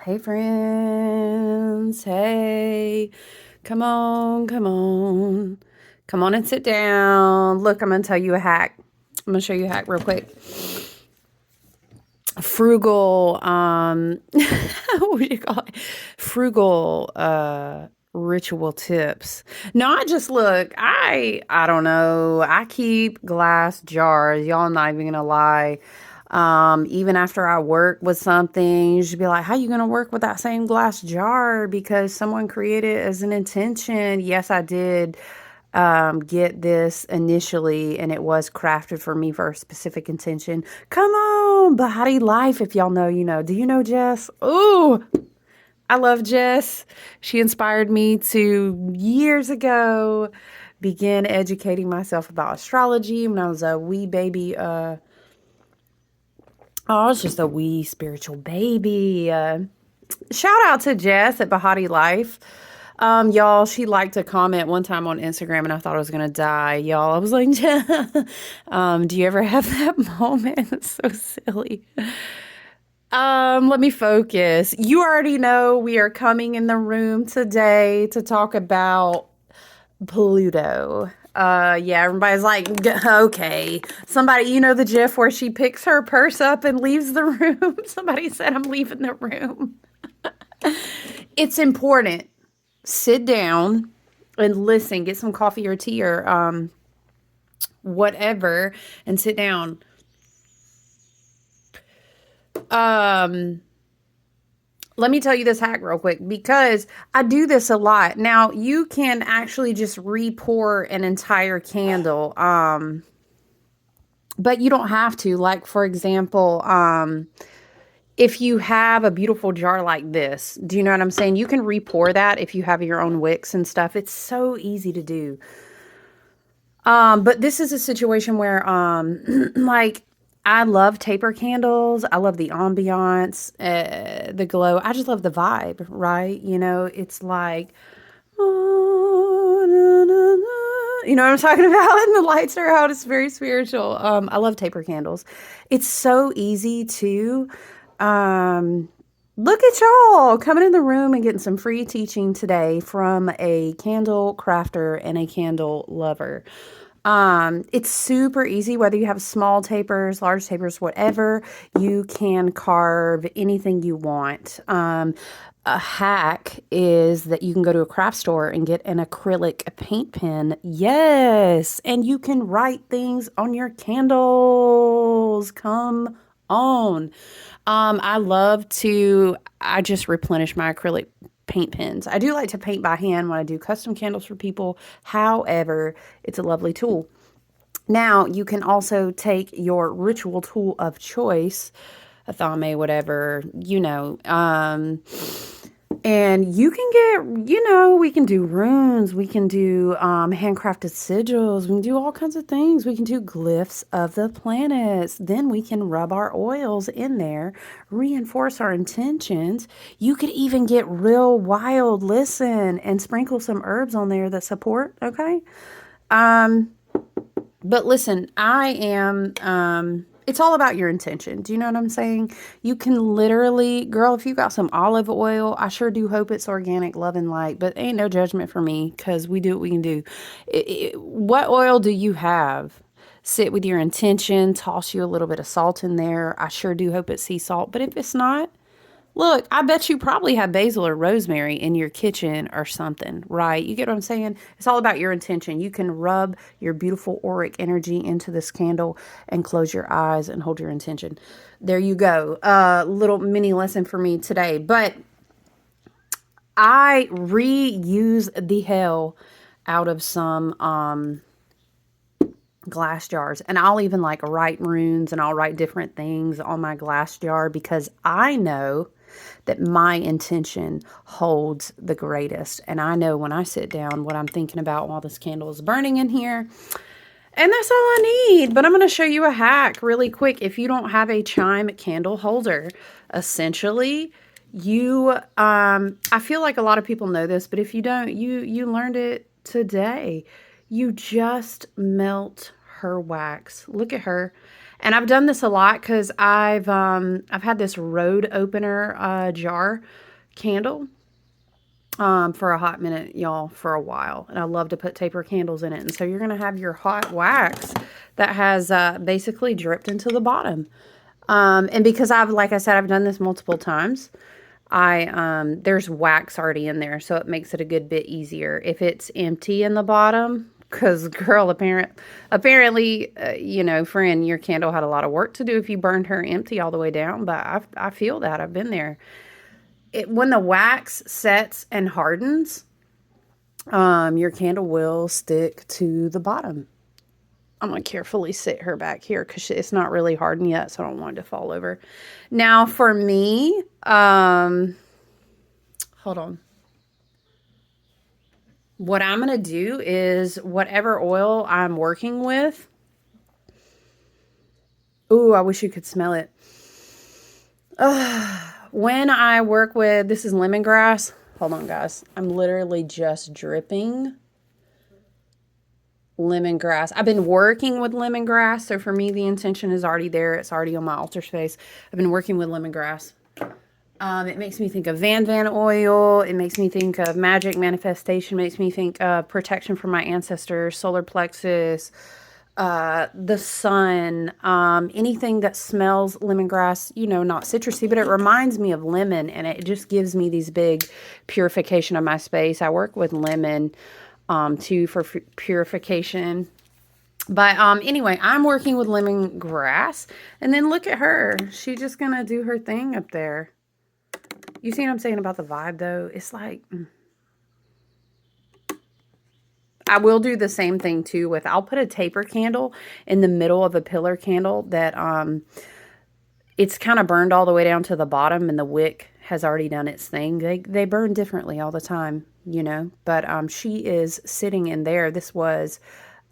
Hey, friends. Hey, come on, come on. Come on and sit down. Look, I'm going to tell you a hack. I'm going to show you a hack real quick. Frugal, what do you call it? Frugal, ritual tips. No, I just look, I don't know. I keep glass jars. Y'all not even gonna lie. Even after I work with something, you should be like, how you gonna work with that same glass jar? Because someone created it as an intention. Yes, I did get this initially, and it was crafted for me for a specific intention. Come on, Bahati Life, if y'all know, you know. Do you know Jess? Ooh, I love Jess. She inspired me to years ago begin educating myself about astrology when I was a wee baby. I was just a wee spiritual baby. Shout out to Jess at Bahati Life. Y'all, she liked to comment one time on Instagram and I thought I was gonna die. Y'all, I was like, do you ever have that moment? It's so silly. Let me focus. You already know we are coming in the room today to talk about Pluto. Yeah, everybody's like, okay. Somebody, you know the gif where she picks her purse up and leaves the room? Somebody said, I'm leaving the room. It's important. Sit down and listen. Get some coffee or tea or whatever and sit down. Let me tell you this hack real quick because I do this a lot. Now, you can actually just re-pour an entire candle. But you don't have to. Like, for example, if you have a beautiful jar like this, do you know what I'm saying? You can re-pour that if you have your own wicks and stuff. It's so easy to do. But this is a situation where, like, I love taper candles. I love the ambiance, the glow. I just love the vibe, right? You know, it's like, you know what I'm talking about? And the lights are out. It's very spiritual. I love taper candles. It's so easy to, look at y'all coming in the room and getting some free teaching today from a candle crafter and a candle lover. It's super easy, whether you have small tapers, large tapers, whatever, you can carve anything you want. A hack is that you can go to a craft store and get an acrylic paint pen. Yes. And you can write things on your candles. Come on. I just replenish my acrylic paint pens. I do like to paint by hand when I do custom candles for people. However, it's a lovely tool. Now, you can also take your ritual tool of choice, a thame, whatever, and you can get, we can do runes, we can do handcrafted sigils, we can do all kinds of things. We can do glyphs of the planets. Then we can rub our oils in there, reinforce our intentions. You could even get real wild, listen, and sprinkle some herbs on there that support, okay? But listen, it's all about your intention. Do you know what I'm saying? You can literally, girl, if you got some olive oil, I sure do hope it's organic, love and light, but ain't no judgment for me because we do what we can do. What oil do you have? Sit with your intention, toss you a little bit of salt in there. I sure do hope it's sea salt, but if it's not, look, I bet you probably have basil or rosemary in your kitchen or something, right? You get what I'm saying? It's all about your intention. You can rub your beautiful auric energy into this candle and close your eyes and hold your intention. There you go. Little mini lesson for me today. But I reuse the hell out of some glass jars, and I'll even like write runes and I'll write different things on my glass jar because I know that my intention holds the greatest. And I know when I sit down what I'm thinking about while this candle is burning in here. And that's all I need. But I'm going to show you a hack really quick. If you don't have a chime candle holder, essentially I feel like a lot of people know this, but if you don't, you learned it today. You just melt her wax. Look at her. And I've done this a lot because I've had this road opener jar candle for a hot minute, y'all, for a while. And I love to put taper candles in it. And so you're going to have your hot wax that has basically dripped into the bottom. And because like I said, I've done this multiple times, there's wax already in there, so it makes it a good bit easier. If it's empty in the bottom, because girl, apparently, you know, friend, your candle had a lot of work to do if you burned her empty all the way down. But I feel that. I've been there. When the wax sets and hardens, your candle will stick to the bottom. I'm going to carefully sit her back here because it's not really hardened yet, so I don't want it to fall over. Now for me, hold on. What I'm going to do is whatever oil I'm working with. Ooh, I wish you could smell it. When I work with, this is lemongrass. Hold on, guys. I'm literally just dripping lemongrass. I've been working with lemongrass, so for me, the intention is already there. It's already on my altar space. I've been working with lemongrass. It makes me think of Van oil. It makes me think of magic manifestation. Makes me think of protection from my ancestors, solar plexus, the sun, anything that smells lemongrass, you know, not citrusy, but it reminds me of lemon, and it just gives me these big purification of my space. I work with lemon too for purification. But anyway, I'm working with lemongrass, and then look at her. She's just gonna do her thing up there. You see what I'm saying about the vibe, though? It's like, I will do the same thing, too, with, I'll put a taper candle in the middle of a pillar candle that, it's kind of burned all the way down to the bottom, and the wick has already done its thing. They burn differently all the time, you know, but she is sitting in there. This was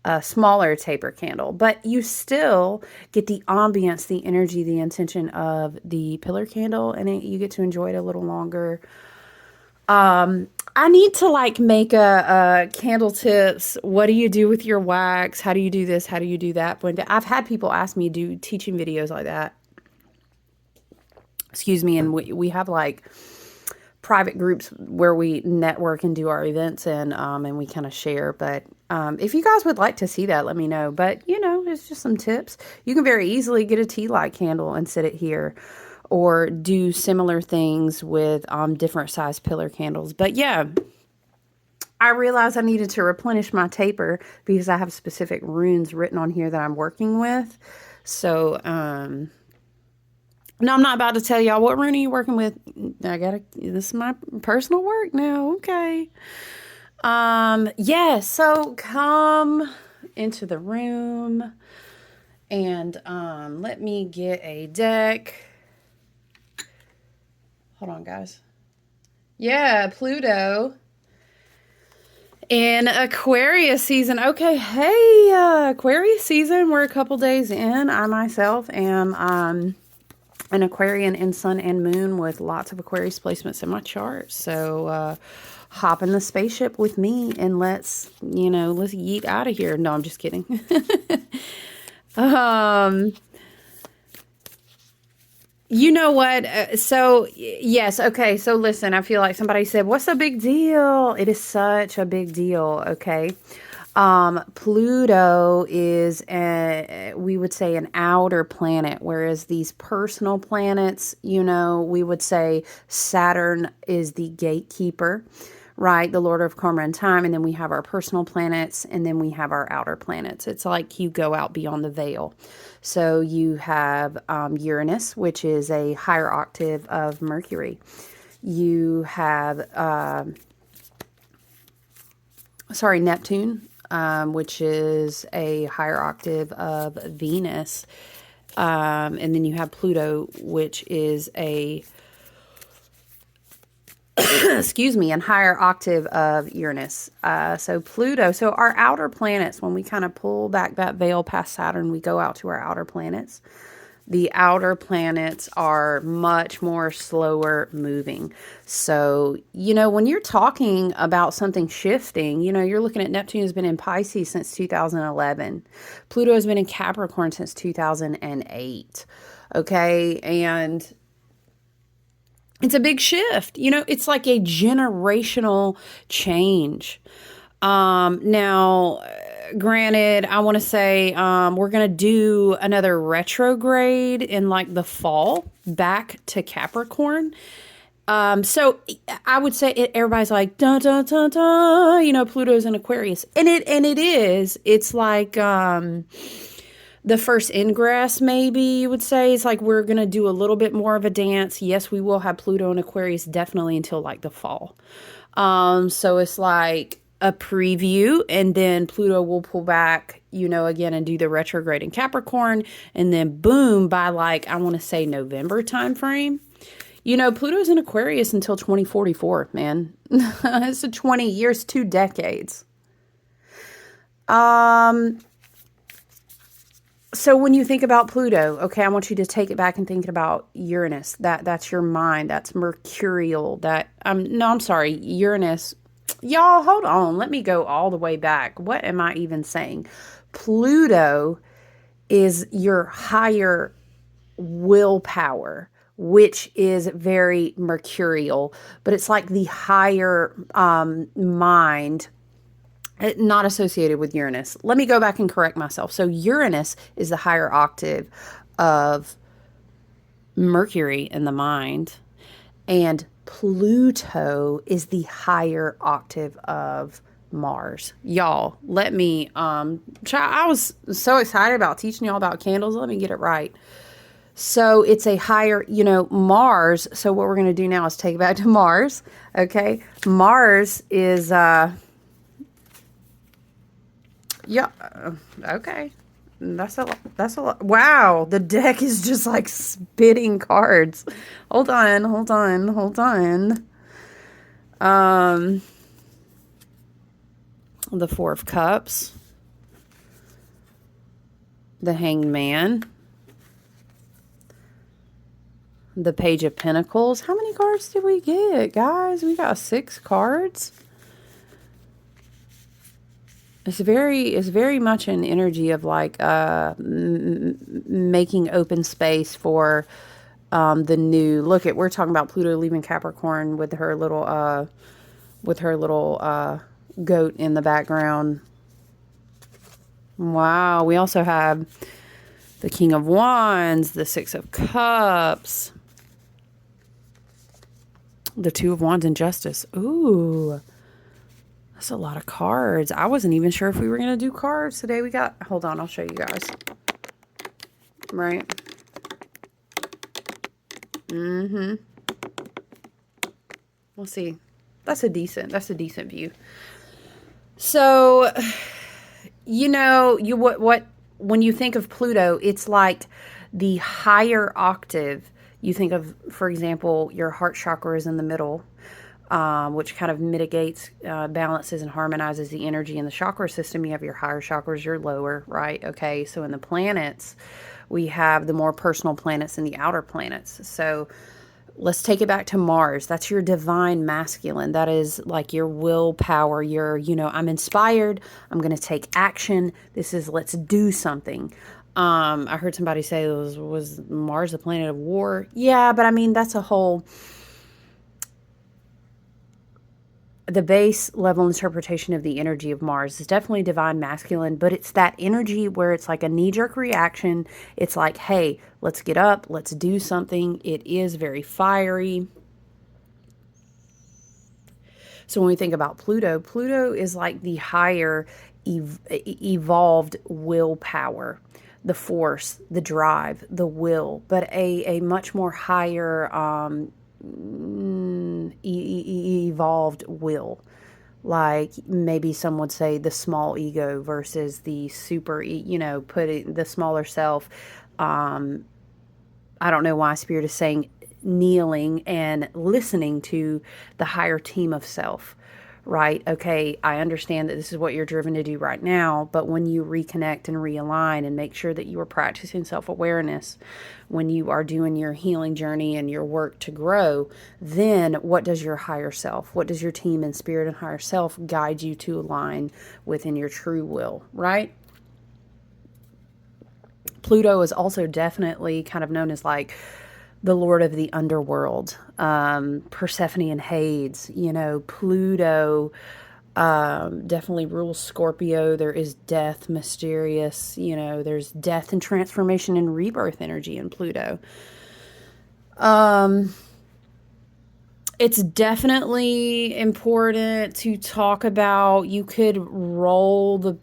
a smaller taper candle, but you still get the ambience, the energy, the intention of the pillar candle, and you get to enjoy it a little longer. I need to like make a candle tips. What do you do with your wax? How do you do this? How do you do that? When I've had people ask me to do teaching videos like that. Excuse me, and we have like private groups where we network and do our events, and we kind of share. But if you guys would like to see that, let me know. But you know, it's just some tips. You can very easily get a tea light candle and set it here, or do similar things with different size pillar candles. But yeah, I realized I needed to replenish my taper because I have specific runes written on here that I'm working with. So no, I'm not about to tell y'all what rune are you working with. This is my personal work now. Okay. Yeah, so come into the room and let me get a deck. Hold on, guys. Yeah, Pluto in Aquarius season. Okay, hey, Aquarius season. We're a couple days in. I myself am an Aquarian in sun and moon with lots of Aquarius placements in my chart. So hop in the spaceship with me and let's yeet out of here. No, I'm just kidding. You know what? So, yes. Okay. So, listen, I feel like somebody said, what's a big deal? It is such a big deal. Okay. Pluto is, we would say, an outer planet, whereas these personal planets, you know, we would say Saturn is the gatekeeper, right? The Lord of Karma and Time. And then we have our personal planets, and then we have our outer planets. It's like you go out beyond the veil. So you have Uranus, which is a higher octave of Mercury. You have, Neptune, which is a higher octave of Venus. And then you have Pluto, which is a excuse me, and higher octave of Uranus. So Pluto, so our outer planets, when we kind of pull back that veil past Saturn, we go out to our outer planets. The outer planets are much more slower moving. So, when you're talking about something shifting, you're looking at Neptune has been in Pisces since 2011. Pluto has been in Capricorn since 2008. Okay. And it's a big shift. It's like a generational change. Now, granted, I want to say we're going to do another retrograde in like the fall back to Capricorn. So I would say everybody's like, dun, dun, dun, dun, Pluto's in Aquarius. And it is. It's like, the first ingress, maybe you would say, is like we're going to do a little bit more of a dance. Yes, we will have Pluto and Aquarius definitely until like the fall. So it's like a preview, and then Pluto will pull back, again, and do the retrograde in Capricorn. And then boom, by like, I want to say November timeframe. Pluto's in Aquarius until 2044, man. It's a 20 years, 2 decades. So when you think about Pluto, okay, I want you to take it back and think about Uranus. That's your mind. That's mercurial. I'm sorry, Uranus. Y'all, hold on. Let me go all the way back. What am I even saying? Pluto is your higher willpower, which is very mercurial, but it's like the higher mind, not associated with Uranus. Let me go back and correct myself. So Uranus is the higher octave of Mercury in the mind, and Pluto is the higher octave of Mars. Y'all, let me I was so excited about teaching y'all about candles. Let me get it right. So it's a higher, Mars. So what we're going to do now is take it back to Mars. Okay. Mars is yeah. Okay. That's a lot. That's a lot. Wow. The deck is just like spitting cards. Hold on. Hold on. Hold on. The Four of Cups. The Hanged Man. The Page of Pentacles. How many cards did we get, guys? We got 6 cards. It's very much an energy of like making open space for the new. We're talking about Pluto leaving Capricorn with her little goat in the background. Wow, we also have the King of Wands, the Six of Cups, the Two of Wands, and Justice. Ooh. That's a lot of cards. I wasn't even sure if we were going to do cards today. Hold on, I'll show you guys. Right? Mm-hmm. We'll see. That's a decent view. So, when you think of Pluto, it's like the higher octave. You think of, for example, your heart chakra is in the middle. Which kind of mitigates, balances, and harmonizes the energy in the chakra system. You have your higher chakras, your lower, right? Okay, so in the planets, we have the more personal planets and the outer planets. So let's take it back to Mars. That's your divine masculine. That is like your willpower. I'm inspired. I'm going to take action. This is, let's do something. I heard somebody say, was Mars the planet of war? Yeah, but I mean, that's a whole... The base level interpretation of the energy of Mars is definitely divine masculine, but it's that energy where it's like a knee-jerk reaction. It's like, hey, let's get up, let's do something. It is very fiery. So when we think about Pluto, Pluto is like the higher evolved willpower, the force, the drive, the will, but a much more higher evolved will. Like maybe some would say the small ego versus the super, putting the smaller self. I don't know why Spirit is saying kneeling and listening to the higher team of self, right? Okay, I understand that this is what you're driven to do right now, but when you reconnect and realign and make sure that you are practicing self awareness, when you are doing your healing journey and your work to grow, then what does your higher self, what does your team and spirit and higher self guide you to align within your true will, right? Pluto is also definitely kind of known as like the Lord of the underworld. Persephone and Hades, Pluto definitely rules Scorpio. There is death, mysterious, there's death and transformation and rebirth energy in Pluto. It's definitely important to talk about. You could roll the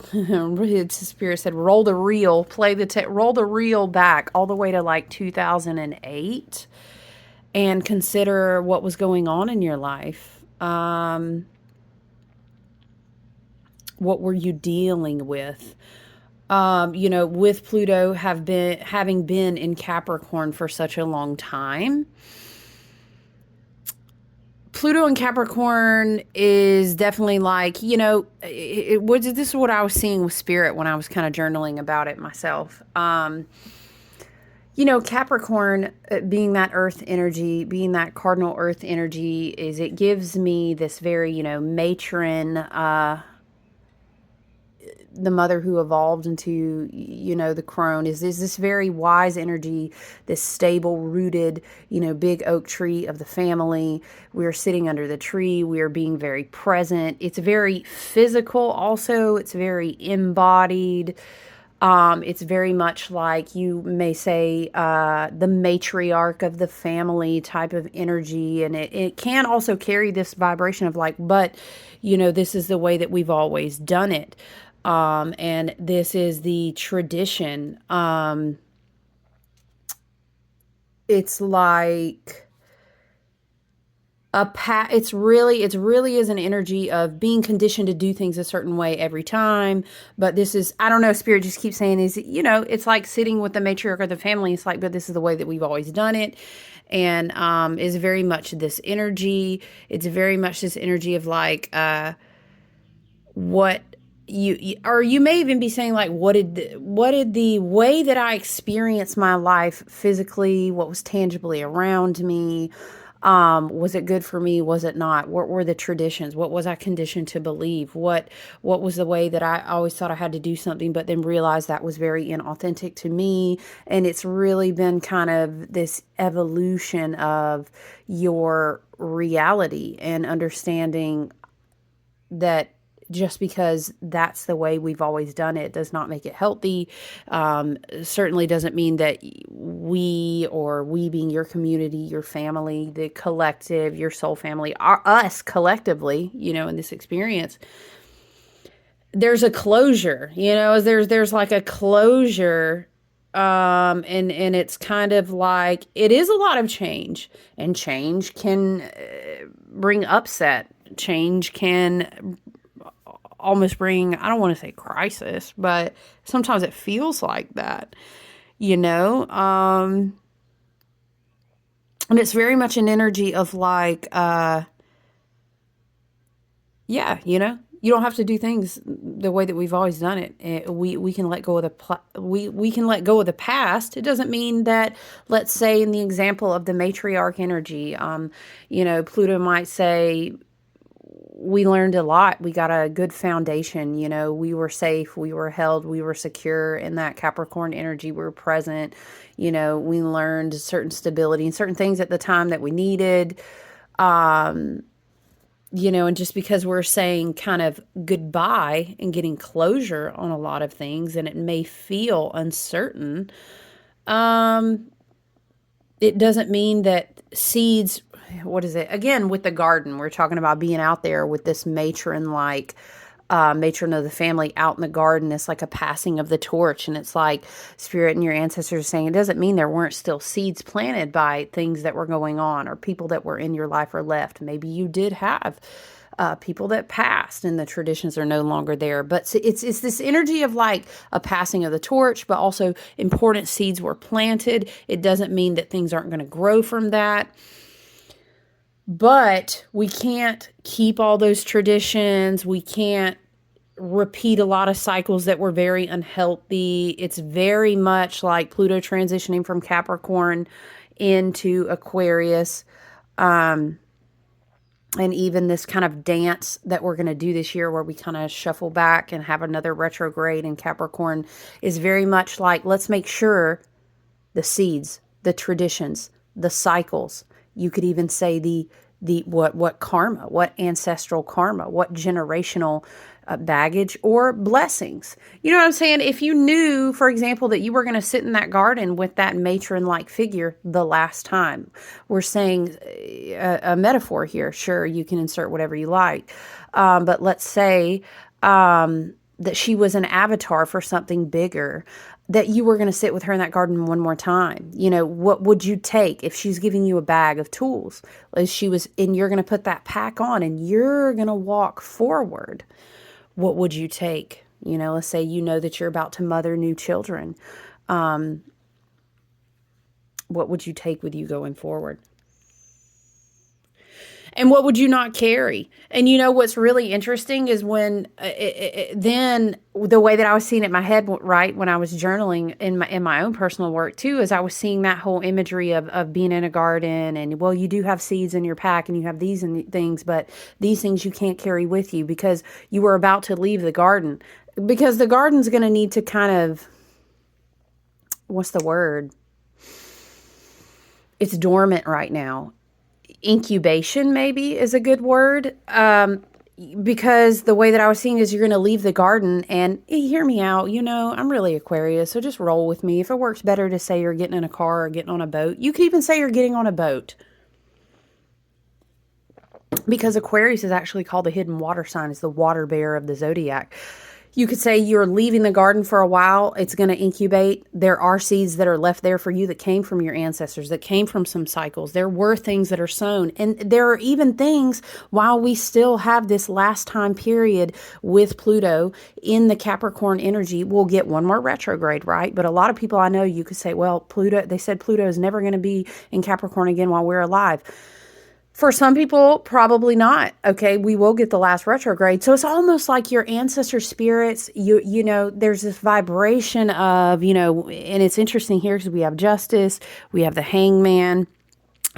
spirit said roll the reel, roll the reel back all the way to like 2008 and consider what was going on in your life. What were you dealing with? With Pluto having been in Capricorn for such a long time, Pluto and Capricorn is definitely like, this is what I was seeing with Spirit when I was kind of journaling about it myself. Capricorn being that earth energy, being that cardinal earth energy, is it gives me this very, matron, the mother who evolved into, the crone, is this very wise energy, this stable rooted, big oak tree of the family. We're sitting under the tree. We are being very present. It's very physical also. It's very embodied. It's very much like, you may say, the matriarch of the family type of energy. And it can also carry this vibration of like, but, this is the way that we've always done it. And this is the tradition. It's like it's really is an energy of being conditioned to do things a certain way every time. But this is, I don't know, Spirit just keeps saying is, it's like sitting with the matriarch of the family. It's like, but this is the way that we've always done it. And is very much this energy. It's very much this energy of like, what or you may even be saying like, what did the way that I experienced my life physically, what was tangibly around me, was it good for me, was it not, what were the traditions, what was I conditioned to believe, what was the way that I always thought I had to do something but then realized that was very inauthentic to me. And it's really been kind of this evolution of your reality and understanding that just because that's the way we've always done it does not make it healthy. Certainly doesn't mean that we being your community, your family, the collective, your soul family, us collectively, in this experience, there's a closure, there's like a closure. And it's kind of like, it is a lot of change, and change can bring upset. Change can almost bring, I don't want to say crisis, but sometimes it feels like that, and it's very much an energy of like, yeah, you don't have to do things the way that we've always done it. We can let go of we can let go of the past. It doesn't mean that, let's say in the example of the matriarch energy, Pluto might say, we learned a lot. We got a good foundation. We were safe. We were held. We were secure in that Capricorn energy. We were present. We learned certain stability and certain things at the time that we needed. And just because we're saying kind of goodbye and getting closure on a lot of things, and it may feel uncertain, it doesn't mean that seeds, what is it? Again, with the garden, we're talking about being out there with this matron of the family out in the garden. It's like a passing of the torch. And it's like Spirit and your ancestors are saying, it doesn't mean there weren't still seeds planted by things that were going on or people that were in your life or left. Maybe you did have people that passed and the traditions are no longer there. But it's this energy of like a passing of the torch, but also important seeds were planted. It doesn't mean that things aren't going to grow from that. But we can't keep all those traditions. We can't repeat a lot of cycles that were very unhealthy. It's very much like Pluto transitioning from Capricorn into Aquarius. Um, and even this kind of dance that we're going to do this year where we kind of shuffle back and have another retrograde in Capricorn is very much like, let's make sure the seeds, the traditions, the cycles. You could even say the what karma, what ancestral karma, what generational baggage or blessings. You know what I'm saying? If you knew, for example, that you were going to sit in that garden with that matron-like figure the last time, we're saying a metaphor here. Sure, you can insert whatever you like, but let's say that she was an avatar for something bigger, that you were going to sit with her in that garden one more time. You know, what would you take if she's giving you a bag of tools? As she was, and you're going to put that pack on and you're going to walk forward. What would you take? You know, let's say you know that you're about to mother new children. What would you take with you going forward? And what would you not carry? And you know what's really interesting is when then the way that I was seeing it in my head, right, when I was journaling in my own personal work too, is I was seeing that whole imagery of being in a garden, and well, you do have seeds in your pack and you have these and things, but these things you can't carry with you because you were about to leave the garden, because the garden's going to need to kind of, what's the word? It's dormant right now. Incubation maybe is a good word, because the way that I was seeing is you're going to leave the garden, and hear me out, you know, I'm really Aquarius, so just roll with me. If it works better to say you're getting in a car or getting on a boat, you could even say you're getting on a boat, because Aquarius is actually called the hidden water sign, is the water bearer of the zodiac. You could say you're leaving the garden for a while. It's going to incubate. There are seeds that are left there for you that came from your ancestors, that came from some cycles. There were things that are sown. And there are even things, while we still have this last time period with Pluto in the Capricorn energy, we'll get one more retrograde, right? But a lot of people I know, you could say, well, Pluto, they said Pluto is never going to be in Capricorn again while we're alive. For some people, probably not. Okay, we will get the last retrograde. So it's almost like your ancestor spirits, you know, there's this vibration of, you know, and it's interesting here because we have justice, we have the hangman.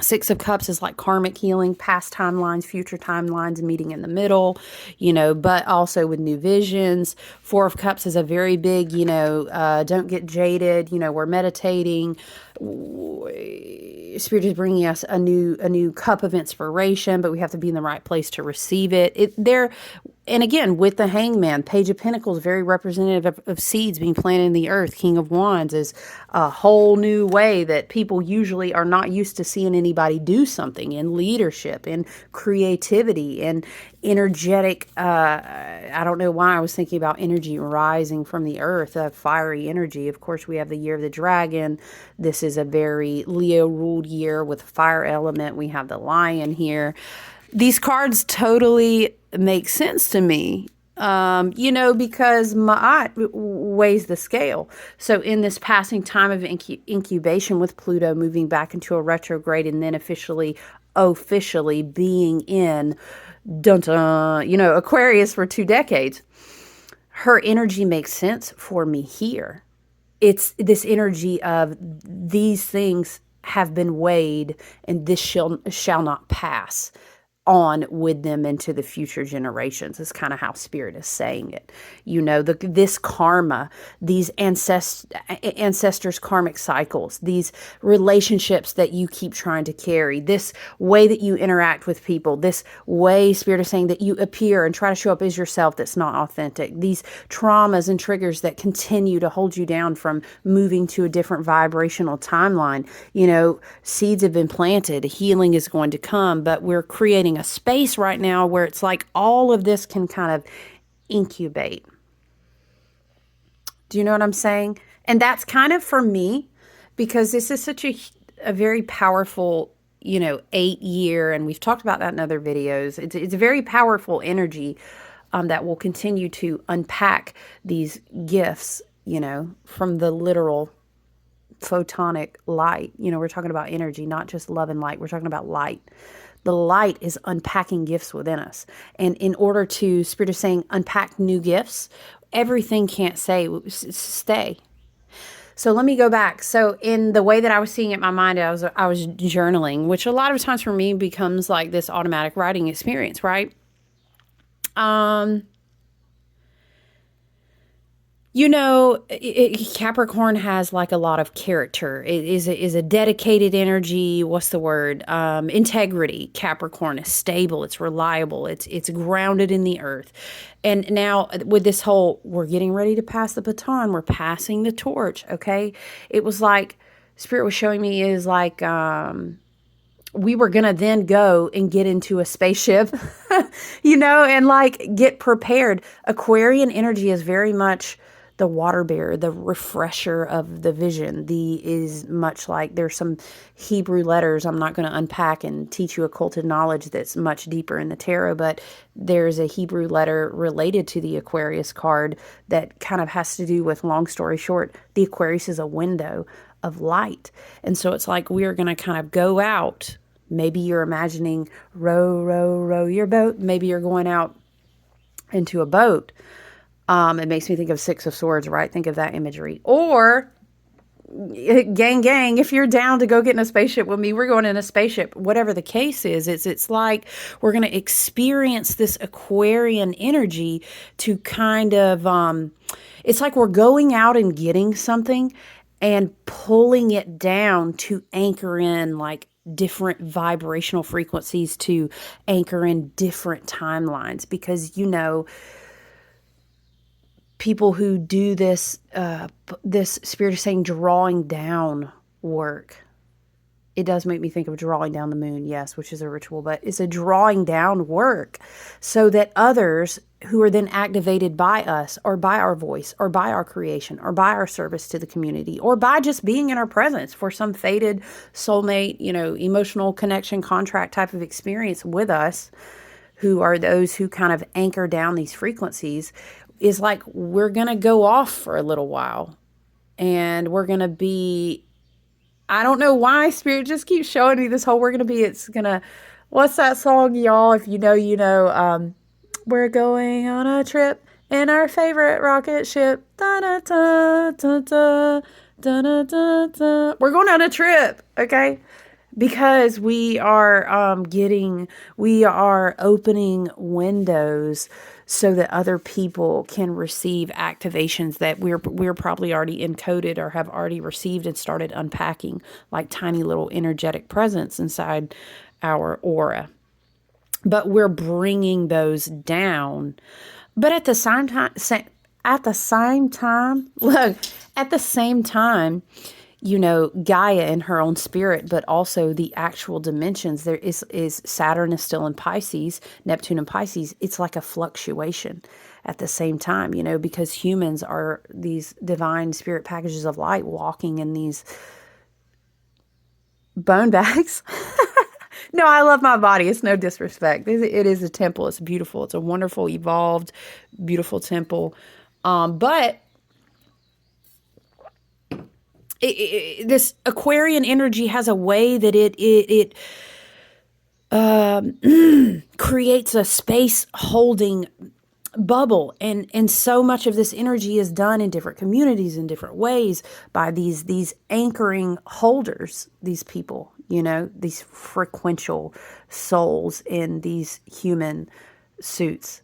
Six of Cups is like karmic healing, past timelines, future timelines, meeting in the middle, you know, but also with new visions. Four of Cups is a very big, you know, don't get jaded, you know, we're meditating. Spirit is bringing us a new cup of inspiration, but we have to be in the right place to receive it. And again, with the hangman, Page of Pentacles, very representative of seeds being planted in the earth. King of Wands is a whole new way that people usually are not used to seeing anybody do something in leadership, in creativity, and energetic. I don't know why I was thinking about energy rising from the earth, fiery energy. Of course, we have the year of the dragon. This is a very Leo ruled year with fire element. We have the lion here. These cards totally make sense to me, you know, because Ma'at weighs the scale. So in this passing time of incubation with Pluto moving back into a retrograde and then officially being in, dun dun, you know, Aquarius for 2 decades, her energy makes sense for me here. It's this energy of these things have been weighed and this shall not pass on with them into the future generations is kind of how Spirit is saying it. You know, this karma, these ancestors' karmic cycles, these relationships that you keep trying to carry, this way that you interact with people, this way, Spirit is saying, that you appear and try to show up as yourself that's not authentic, these traumas and triggers that continue to hold you down from moving to a different vibrational timeline. You know, seeds have been planted, healing is going to come, but we're creating a space right now where it's like all of this can kind of incubate. Do you know what I'm saying? And that's kind of for me, because this is such a very powerful, you know, 8-year, and we've talked about that in other videos. It's a very powerful energy that will continue to unpack these gifts, you know, from the literal photonic light. You know, we're talking about energy, not just love and light. We're talking about light. The light is unpacking gifts within us. And in order to, Spirit is saying, unpack new gifts, everything can't stay. So let me go back. So in the way that I was seeing it in my mind, I was journaling, which a lot of times for me becomes like this automatic writing experience, right? Um, Capricorn has like a lot of character. It is a dedicated energy. What's the word? Integrity. Capricorn is stable. It's reliable. It's grounded in the earth. And now with this whole, we're getting ready to pass the baton. We're passing the torch. Okay. It was like Spirit was showing me is like, we were going to then go and get into a spaceship, and like get prepared. Aquarian energy is very much the water bearer, the refresher of the vision. The is much like there's some Hebrew letters I'm not going to unpack and teach you occulted knowledge that's much deeper in the tarot, but there's a Hebrew letter related to the Aquarius card that kind of has to do with, long story short, the Aquarius is a window of light. And so it's like we're going to kind of go out. Maybe you're imagining row, row, row your boat. Maybe you're going out into a boat. It makes me think of Six of Swords, right? Think of that imagery. Or, gang, gang, if you're down to go get in a spaceship with me, we're going in a spaceship. Whatever the case is, it's like we're going to experience this Aquarian energy to kind of, it's like we're going out and getting something and pulling it down to anchor in like different vibrational frequencies, to anchor in different timelines, because people who do this Spirit is saying drawing down work. It does make me think of drawing down the moon, yes, which is a ritual, but it's a drawing down work so that others who are then activated by us or by our voice or by our creation or by our service to the community or by just being in our presence for some fated soulmate, emotional connection contract type of experience with us, who are those who kind of anchor down these frequencies, is like we're going to go off for a little while and we're going to be, I don't know why Spirit just keeps showing me this whole what's that song, y'all? If you know, we're going on a trip in our favorite rocket ship. Da, da, da, da, da, da, da, da, da. We're going on a trip, okay? Because we are opening windows so that other people can receive activations that we're probably already encoded or have already received and started unpacking, like tiny little energetic presence inside our aura. But we're bringing those down. But at the same time, Gaia in her own spirit, but also the actual dimensions. There is Saturn is still in Pisces, Neptune in Pisces. It's like a fluctuation at the same time, because humans are these divine spirit packages of light walking in these bone bags. No, I love my body. It's no disrespect. It is a temple. It's beautiful. It's a wonderful, evolved, beautiful temple. But this Aquarian energy has a way that it creates a space holding bubble, and so much of this energy is done in different communities in different ways by these anchoring holders, these people, these frequential souls in these human suits.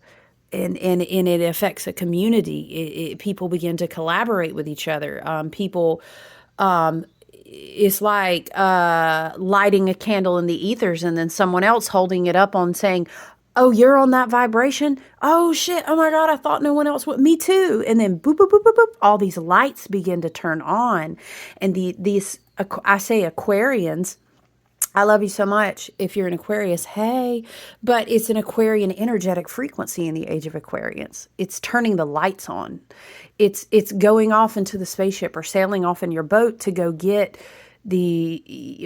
And it affects a community. People begin to collaborate with each other. It's like lighting a candle in the ethers and then someone else holding it up on saying, oh, you're on that vibration? Oh, shit. Oh, my God. I thought no one else would. Me too. And then boop, boop, boop, boop, boop. All these lights begin to turn on. And I say Aquarians, I love you so much. If you're an Aquarius, hey, but it's an Aquarian energetic frequency in the age of Aquarians. It's turning the lights on. It's going off into the spaceship or sailing off in your boat to go get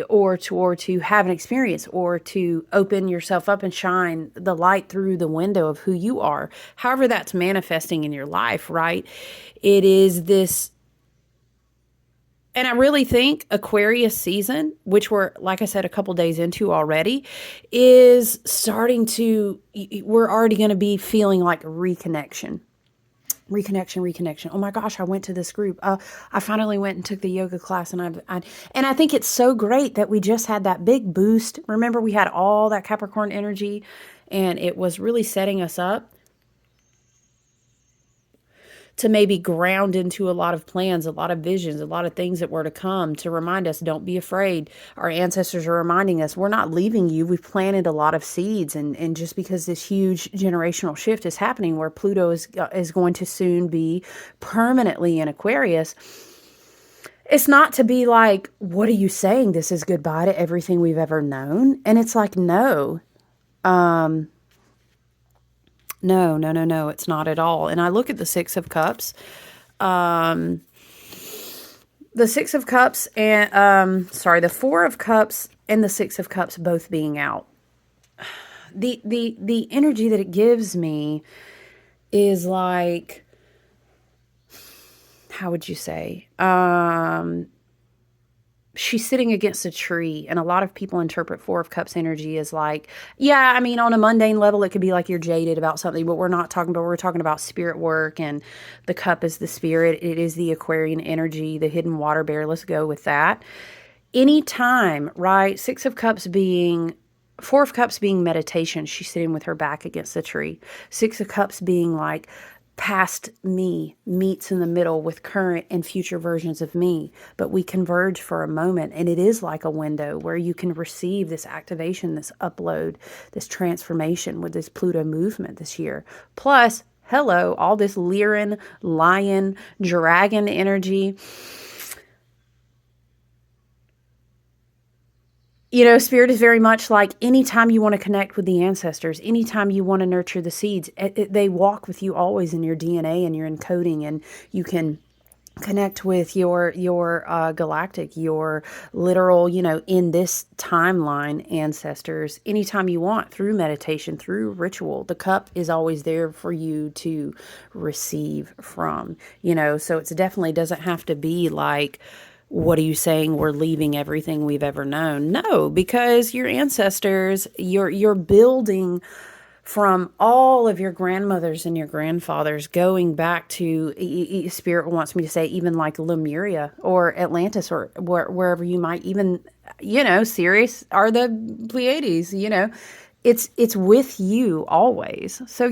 or to have an experience, or to open yourself up and shine the light through the window of who you are. However that's manifesting in your life, right? It is this And I really think Aquarius season, which we're, like I said, a couple days into already, is starting to, we're already going to be feeling like reconnection. Reconnection. Oh my gosh, I went to this group. I finally went and took the yoga class, and and I think it's so great that we just had that big boost. Remember, we had all that Capricorn energy, and it was really setting us up to maybe ground into a lot of plans, a lot of visions, a lot of things that were to come, to remind us, don't be afraid. Our ancestors are reminding us, we're not leaving you. We've planted a lot of seeds. And just because this huge generational shift is happening where Pluto is going to soon be permanently in Aquarius, it's not to be like, what are you saying? This is goodbye to everything we've ever known. And it's like, no, no, it's not at all. And I look at the Six of Cups. The Six of Cups and the Four of Cups and the Six of Cups both being out. The energy that it gives me is like, how would you say? She's sitting against a tree, and a lot of people interpret Four of Cups energy as like, yeah, I mean, on a mundane level, it could be like you're jaded about something, but we're not talking about, we're talking about spirit work, and the cup is the spirit. It is the Aquarian energy, the hidden water bear. Let's go with that. Anytime, right? Four of Cups being meditation. She's sitting with her back against the tree. Six of Cups being like, past me meets in the middle with current and future versions of me, but we converge for a moment, and it is like a window where you can receive this activation, this upload, this transformation with this Pluto movement this year. Plus, hello, all this Lyran, lion, dragon energy. You know, spirit is very much like, anytime you want to connect with the ancestors, anytime you want to nurture the seeds, they walk with you always in your DNA and your encoding, and you can connect with your galactic, your literal, in this timeline ancestors anytime you want, through meditation, through ritual. The cup is always there for you to receive from, so it definitely doesn't have to be like, what are you saying? We're leaving everything we've ever known. No, because your ancestors, you're building from all of your grandmothers and your grandfathers, going back to, Spirit wants me to say, even like Lemuria or Atlantis, or wherever you might even, Sirius are the Pleiades, it's with you always. So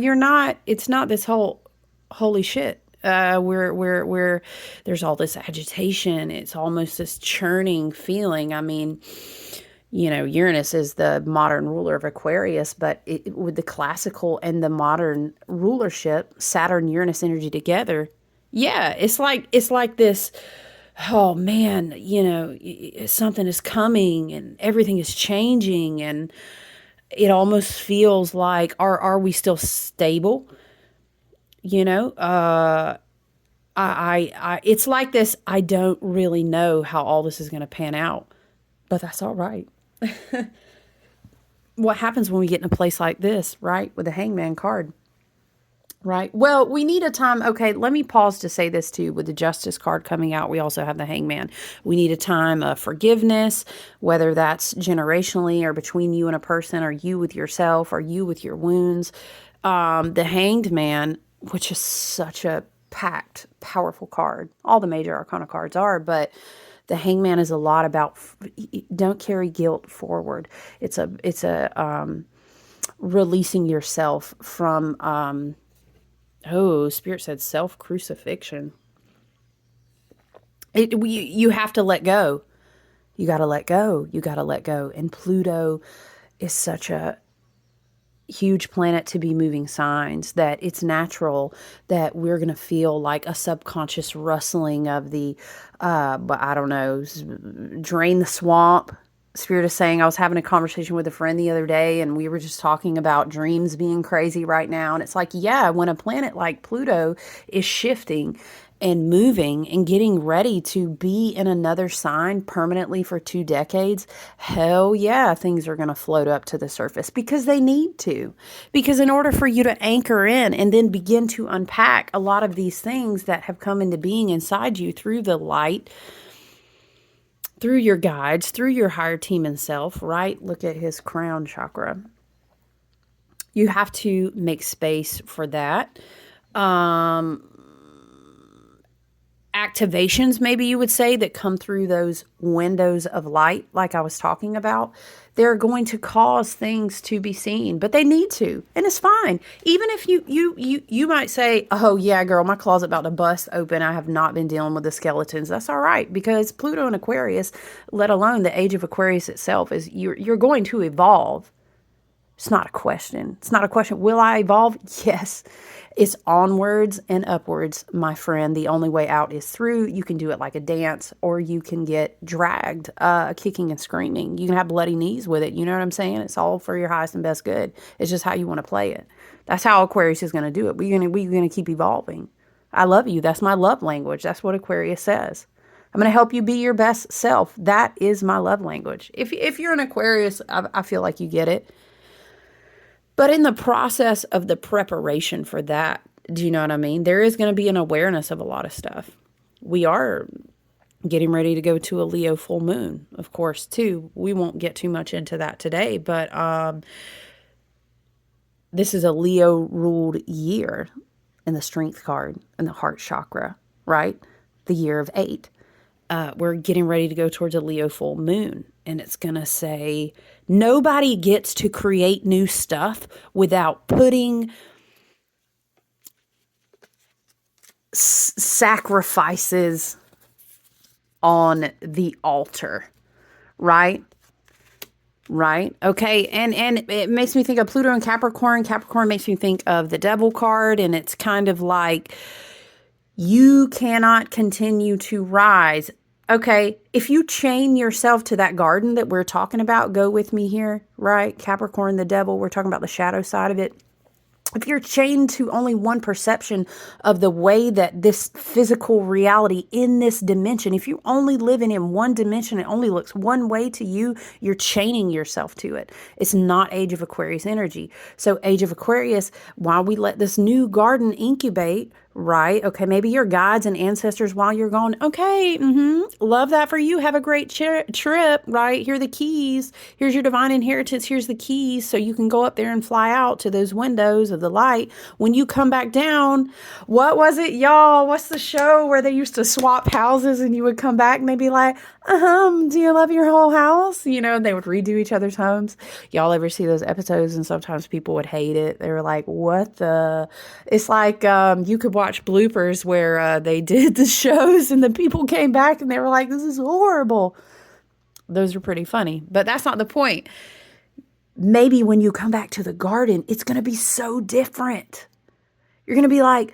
it's not this whole, holy shit. We're there's all this agitation. It's almost this churning feeling. I mean, Uranus is the modern ruler of Aquarius, but with the classical and the modern rulership, Saturn, Uranus energy together, yeah, it's like this. Oh man, something is coming and everything is changing, and it almost feels like, are we still stable? It's like this, I don't really know how all this is going to pan out, but that's all right. What happens when we get in a place like this, right? With the Hangman card, right? Well, we need a time. Okay, let me pause to say this too. With the Justice card coming out, we also have the Hangman. We need a time of forgiveness, whether that's generationally or between you and a person, or you with yourself, or you with your wounds. The Hanged Man, which is such a packed, powerful card. All the major arcana cards are, but the Hangman is a lot about don't carry guilt forward. It's a releasing yourself from Spirit said self-crucifixion. You have to let go. You got to let go. You got to let go. And Pluto is such a huge planet to be moving signs that it's natural that we're going to feel like a subconscious rustling of the, but I don't know, drain the swamp. Spirit is saying, I was having a conversation with a friend the other day, and we were just talking about dreams being crazy right now. And it's like, yeah, when a planet like Pluto is shifting and moving and getting ready to be in another sign permanently for 2 decades, hell yeah, things are going to float up to the surface, because they need to. Because in order for you to anchor in and then begin to unpack a lot of these things that have come into being inside you through the light, through your guides, through your higher team and self, right? Look at his crown chakra. You have to make space for that. Um, Activations, maybe you would say, that come through those windows of light, like I was talking about, they're going to cause things to be seen, but they need to, and it's fine. Even if you might say, "Oh yeah, girl, my closet about to bust open. I have not been dealing with the skeletons." That's all right, because Pluto and Aquarius, let alone the age of Aquarius itself, is you're going to evolve. It's not a question. It's not a question. Will I evolve? Yes. It's onwards and upwards, my friend. The only way out is through. You can do it like a dance, or you can get dragged, kicking and screaming. You can have bloody knees with it. You know what I'm saying? It's all for your highest and best good. It's just how you want to play it. That's how Aquarius is going to do it. We're gonna keep evolving. I love you. That's my love language. That's what Aquarius says. I'm going to help you be your best self. That is my love language. If you're an Aquarius, I feel like you get it. But in the process of the preparation for that, do you know what I mean? There is going to be an awareness of a lot of stuff. We are getting ready to go to a Leo full moon, of course, too. We won't get too much into that today, but this is a Leo ruled year in the strength card and the heart chakra, right? The year of 8. We're getting ready to go towards a Leo full moon, and it's going to say nobody gets to create new stuff without putting sacrifices on the altar, right? Right. Okay. And it makes me think of Pluto and Capricorn. Capricorn makes me think of the Devil card, and it's kind of like you cannot continue to rise. Okay, if you chain yourself to that garden that we're talking about, go with me here, right? Capricorn, the devil, we're talking about the shadow side of it. If you're chained to only one perception of the way that this physical reality in this dimension, if you're only living in one dimension, it only looks one way to you, you're chaining yourself to it. It's not Age of Aquarius energy. So Age of Aquarius, while we let this new garden incubate, right? Okay, maybe your guides and ancestors while you're gone. Okay, love that for you. Have a great trip, right? Here are the keys. Here's your divine inheritance. Here's the keys, so you can go up there and fly out to those windows of the light. When you come back down, what was it, y'all? What's the show where they used to swap houses and you would come back and they'd be like, do you love your whole house? You know, they would redo each other's homes. Y'all ever see those episodes? And sometimes people would hate it. They were like, what the? It's like you could watch bloopers where they did the shows and the people came back and they were like, this is horrible. Those are pretty funny, but that's not the point. Maybe when you come back to the garden, it's going to be so different. You're going to be like,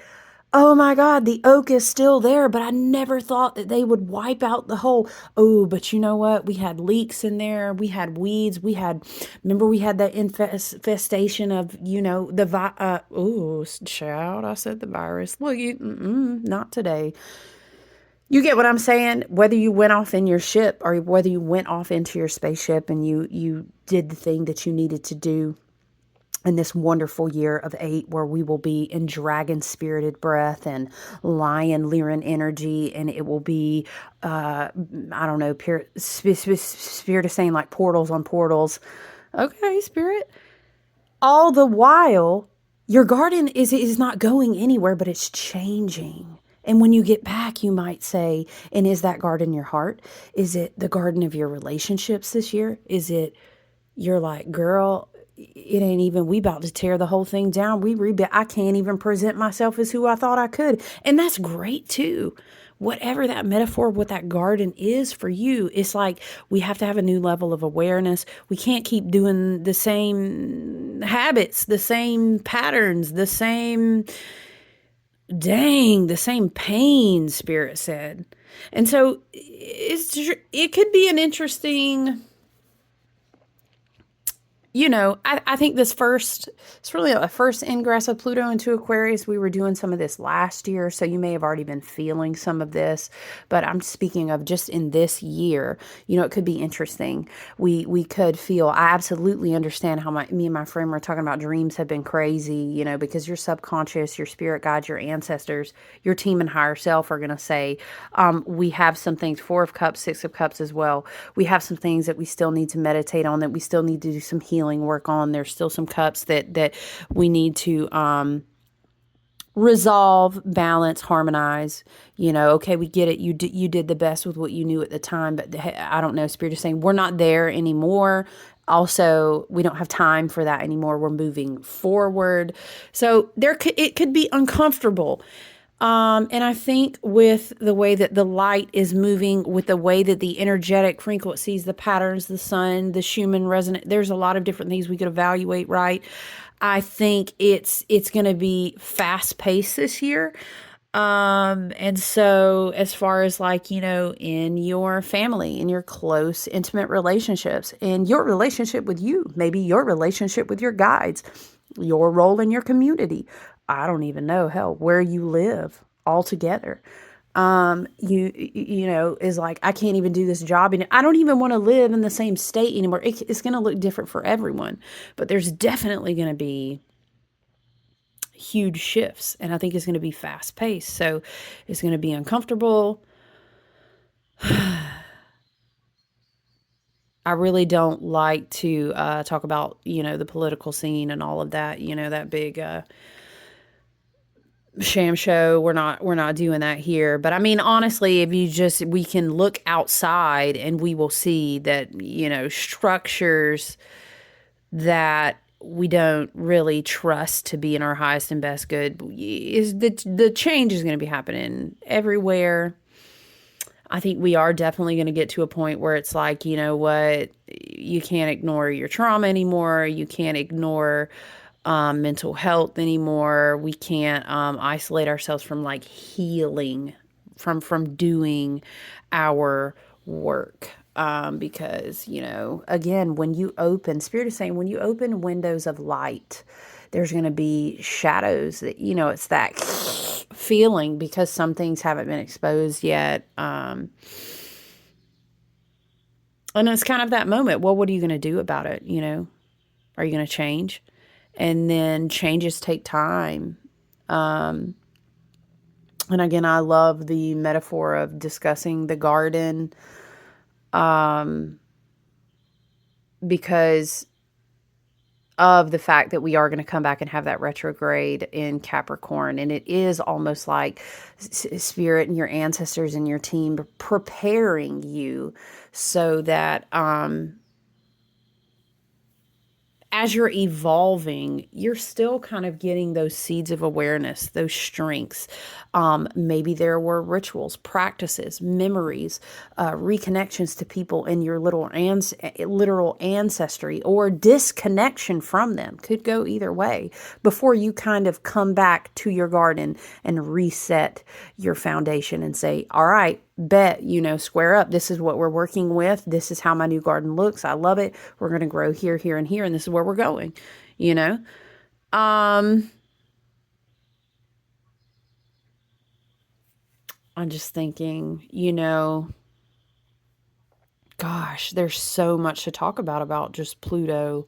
oh my God, the oak is still there, but I never thought that they would wipe out the whole, oh, but you know what? We had leaks in there. We had weeds. Remember we had that infestation of, child, I said the virus. Look, not today. You get what I'm saying? Whether you went off in your ship or whether you went off into your spaceship and you did the thing that you needed to do in this wonderful year of 8, where we will be in dragon spirited breath and lion lyran energy, and it will be I don't know, spirit is saying like portals on portals. Okay, spirit. All the while your garden is not going anywhere, but it's changing. And when you get back, you might say, and is that garden your heart? Is it the garden of your relationships this year? Is it, you're like, girl, it ain't even, we about to tear the whole thing down. I can't even present myself as who I thought I could. And that's great too. Whatever that metaphor, what that garden is for you, it's like we have to have a new level of awareness. We can't keep doing the same habits, the same patterns, the same pain, Spirit said. And so it could be an interesting, I think it's really a first ingress of Pluto into Aquarius. We were doing some of this last year, so you may have already been feeling some of this, but I'm speaking of just in this year. It could be interesting. We could feel, I absolutely understand how me and my friend were talking about dreams have been crazy, because your subconscious, your spirit guides, your ancestors, your team and higher self are going to say, we have some things, Four of Cups, Six of Cups as well. We have some things that we still need to meditate on, that we still need to do some healing work on. There's still some cups that we need to resolve, balance, harmonize. Okay, we get it. You did the best with what you knew at the time, but I don't know. Spirit is saying we're not there anymore. Also, we don't have time for that anymore. We're moving forward. So it could be uncomfortable. And I think with the way that the light is moving, with the way that the energetic frequencies, the patterns, the sun, the Schumann resonance, there's a lot of different things we could evaluate, right? I think it's going to be fast paced this year. And so as far as like, in your family, in your close, intimate relationships, in your relationship with you, maybe your relationship with your guides, your role in your community, I don't even know, hell, where you live altogether. Is like, I can't even do this job and I don't even want to live in the same state anymore. It's going to look different for everyone, but there's definitely going to be huge shifts, and I think it's going to be fast paced. So it's going to be uncomfortable. I really don't like to talk about, the political scene and all of that, that big sham show. We're not doing that here. But I mean, honestly, we can look outside and we will see that, structures that we don't really trust to be in our highest and best good, is the change is going to be happening everywhere. I think we are definitely going to get to a point where it's like, you know what, you can't ignore your trauma anymore. You can't ignore mental health anymore. We can't isolate ourselves from like healing, from doing our work. Because, again, when you open, Spirit is saying, when you open windows of light, there's going to be shadows that, it's that feeling because some things haven't been exposed yet. And it's kind of that moment. Well, what are you going to do about it? Are you going to change? And then changes take time. And again, I love the metaphor of discussing the garden, because of the fact that we are going to come back and have that retrograde in Capricorn. And it is almost like spirit and your ancestors and your team preparing you so that as you're evolving, you're still kind of getting those seeds of awareness, those strengths. Maybe there were rituals, practices, memories, reconnections to people in your literal ancestry, or disconnection from them. Could go either way before you kind of come back to your garden and reset your foundation and say, all right, bet, square up. This is what we're working with. This is how my new garden looks. I love it. We're going to grow here, here, and here. And this is where we're going, you know? Um, I'm just thinking, gosh, there's so much to talk about just Pluto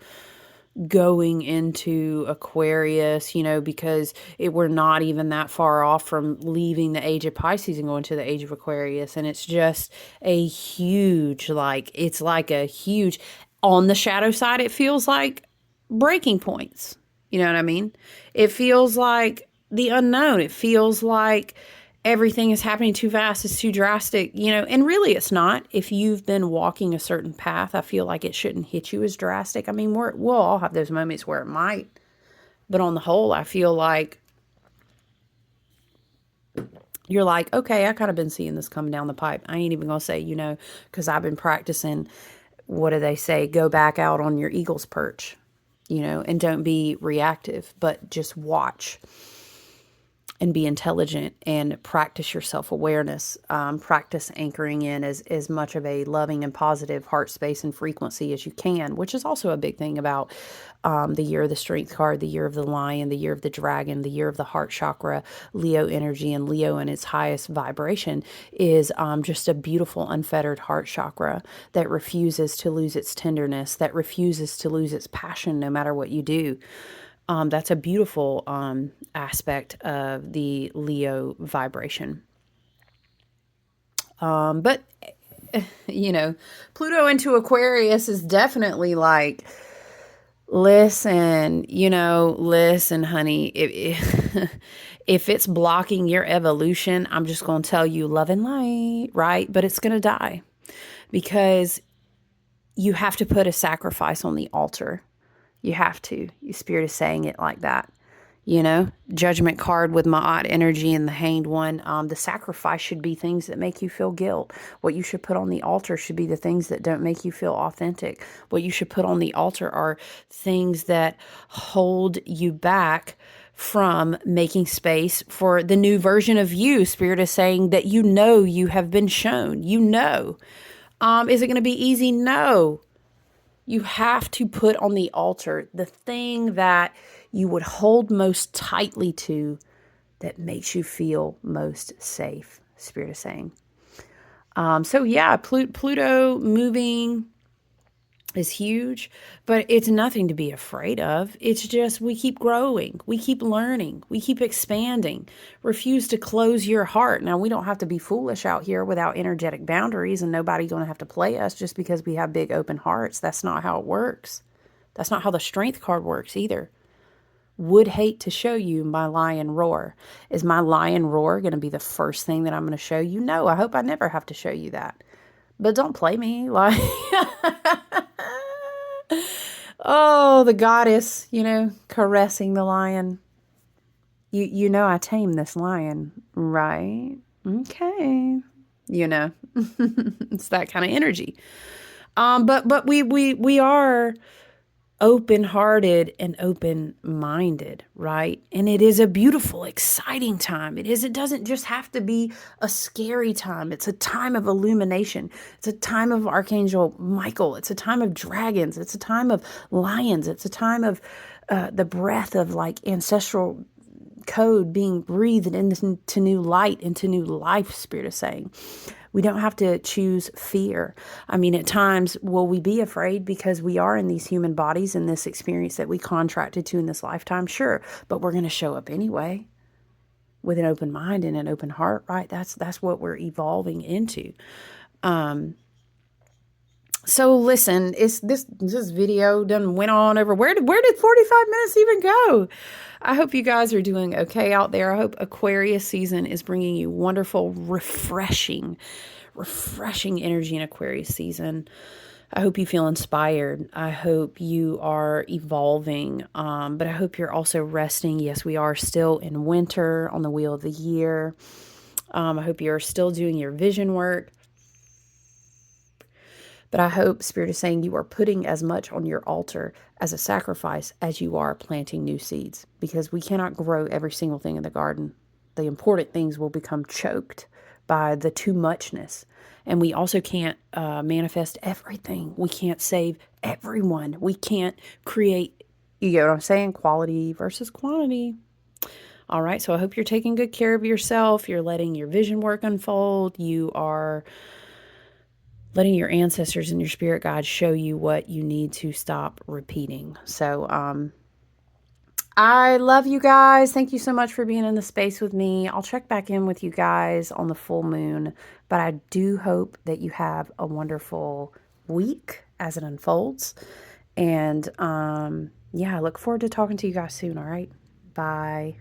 going into Aquarius, because we're not even that far off from leaving the age of Pisces and going to the age of Aquarius. And it's just a huge, it's like a huge, on the shadow side, it feels like breaking points. You know what I mean? It feels like the unknown. It feels like everything is happening too fast. It's too drastic, and really it's not. If you've been walking a certain path, I feel like it shouldn't hit you as drastic. I mean, we'll all have those moments where it might, but on the whole, I feel like you're like, okay, I kind of been seeing this coming down the pipe. I ain't even gonna say, because I've been practicing, what do they say? Go back out on your eagle's perch, and don't be reactive, but just watch. and be intelligent and practice your self-awareness. Practice anchoring in as much of a loving and positive heart space and frequency as you can, which is also a big thing about the year of the Strength card, the year of the Lion, the year of the Dragon, the year of the Heart Chakra, Leo energy, and Leo in its highest vibration is just a beautiful, unfettered heart chakra that refuses to lose its tenderness, that refuses to lose its passion no matter what you do. That's a beautiful aspect of the Leo vibration. But, you know, Pluto into Aquarius is definitely like, listen, listen, honey, if it's blocking your evolution, I'm just going to tell you love and light, right? But it's going to die because you have to put a sacrifice on the altar. You have to. Your spirit is saying it like that. Judgment card with Ma'at energy and the hanged one. The sacrifice should be things that make you feel guilt. What you should put on the altar should be the things that don't make you feel authentic. What you should put on the altar are things that hold you back from making space for the new version of you. Spirit is saying that you have been shown. Is it going to be easy? No. You have to put on the altar the thing that you would hold most tightly to that makes you feel most safe, Spirit is saying. So yeah, Pluto moving is huge, but it's nothing to be afraid of. It's just we keep growing, we keep learning, we keep expanding. Refuse to close your heart. Now, we don't have to be foolish out here without energetic boundaries, and nobody's going to have to play us just because we have big open hearts. That's not how it works. That's not how the Strength card works either. Would hate to show you my lion roar. Is my lion roar going to be the first thing that I'm going to show you? No, I hope I never have to show you that. But don't play me like oh, the goddess, caressing the lion. I tamed this lion, right? Okay. It's that kind of energy. But we are open-hearted and open-minded, right? And it is a beautiful, exciting time. It doesn't just have to be a scary time. It's a time of illumination. It's a time of Archangel Michael. It's a time of dragons. It's a time of lions. It's a time of the breath of like ancestral code being breathed into new light, into new life, Spirit is saying. We don't have to choose fear. I mean, at times, will we be afraid because we are in these human bodies and this experience that we contracted to in this lifetime? Sure, but we're going to show up anyway with an open mind and an open heart, right? That's what we're evolving into. So listen, this video done went on over. Where did 45 minutes even go? I hope you guys are doing okay out there. I hope Aquarius season is bringing you wonderful, refreshing energy in Aquarius season. I hope you feel inspired. I hope you are evolving, but I hope you're also resting. Yes, we are still in winter on the wheel of the year. I hope you're still doing your vision work. But I hope Spirit is saying you are putting as much on your altar as a sacrifice as you are planting new seeds, because we cannot grow every single thing in the garden. The important things will become choked by the too muchness. And we also can't manifest everything. We can't save everyone. We can't create, you get what I'm saying? Quality versus quantity. All right. So I hope you're taking good care of yourself. You're letting your vision work unfold. You are letting your ancestors and your spirit guides show you what you need to stop repeating. So, I love you guys. Thank you so much for being in the space with me. I'll check back in with you guys on the full moon, but I do hope that you have a wonderful week as it unfolds. And, yeah, I look forward to talking to you guys soon. All right. Bye.